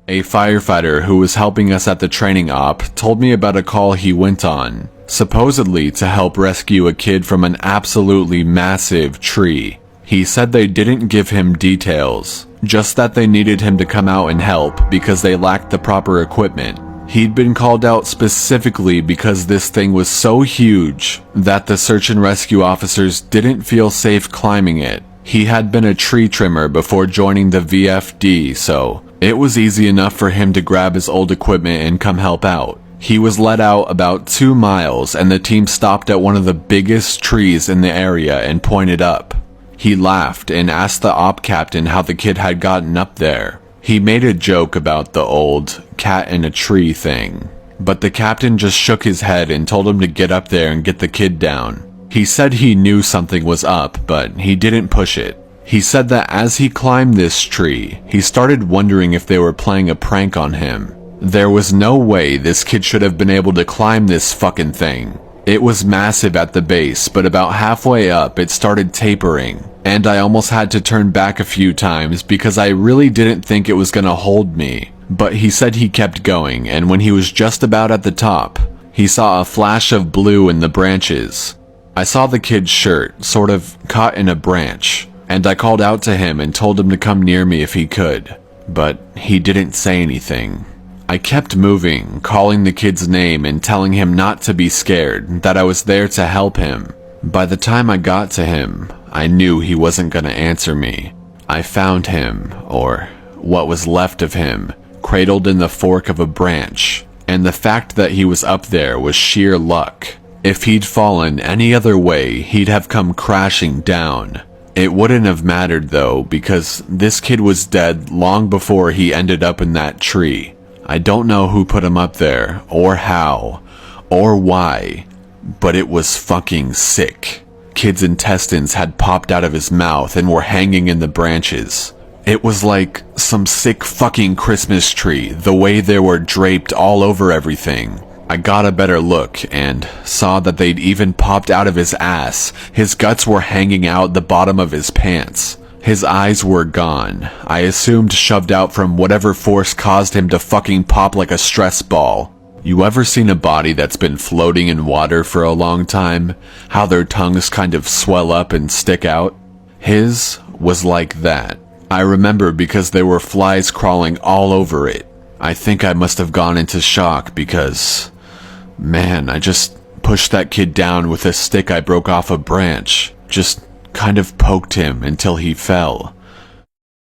A firefighter who was helping us at the training op told me about a call he went on, supposedly to help rescue a kid from an absolutely massive tree. He said they didn't give him details, just that they needed him to come out and help because they lacked the proper equipment. He'd been called out specifically because this thing was so huge that the search and rescue officers didn't feel safe climbing it. He had been a tree trimmer before joining the VFD, so it was easy enough for him to grab his old equipment and come help out. He was let out about 2 miles and the team stopped at one of the biggest trees in the area and pointed up. He laughed and asked the op captain how the kid had gotten up there. He made a joke about the old cat in a tree thing, but the captain just shook his head and told him to get up there and get the kid down. He said he knew something was up, but he didn't push it. He said that as he climbed this tree, he started wondering if they were playing a prank on him. There was no way this kid should have been able to climb this fucking thing. It was massive at the base, but about halfway up it started tapering, and I almost had to turn back a few times because I really didn't think it was gonna hold me. But he said he kept going, and when he was just about at the top, he saw a flash of blue in the branches. I saw the kid's shirt, sort of caught in a branch, and I called out to him and told him to come near me if he could, but he didn't say anything. I kept moving, calling the kid's name and telling him not to be scared, that I was there to help him. By the time I got to him, I knew he wasn't gonna answer me. I found him, or what was left of him, cradled in the fork of a branch, and the fact that he was up there was sheer luck. If he'd fallen any other way, he'd have come crashing down. It wouldn't have mattered though, because this kid was dead long before he ended up in that tree. I don't know who put him up there, or how, or why, but it was fucking sick. Kid's intestines had popped out of his mouth and were hanging in the branches. It was like some sick fucking Christmas tree, the way they were draped all over everything. I got a better look and saw that they'd even popped out of his ass. His guts were hanging out the bottom of his pants. His eyes were gone. I assumed shoved out from whatever force caused him to fucking pop like a stress ball. You ever seen a body that's been floating in water for a long time? How their tongues kind of swell up and stick out? His was like that. I remember because there were flies crawling all over it. I think I must have gone into shock because, man, I just pushed that kid down with a stick I broke off a branch. Just kind of poked him until he fell.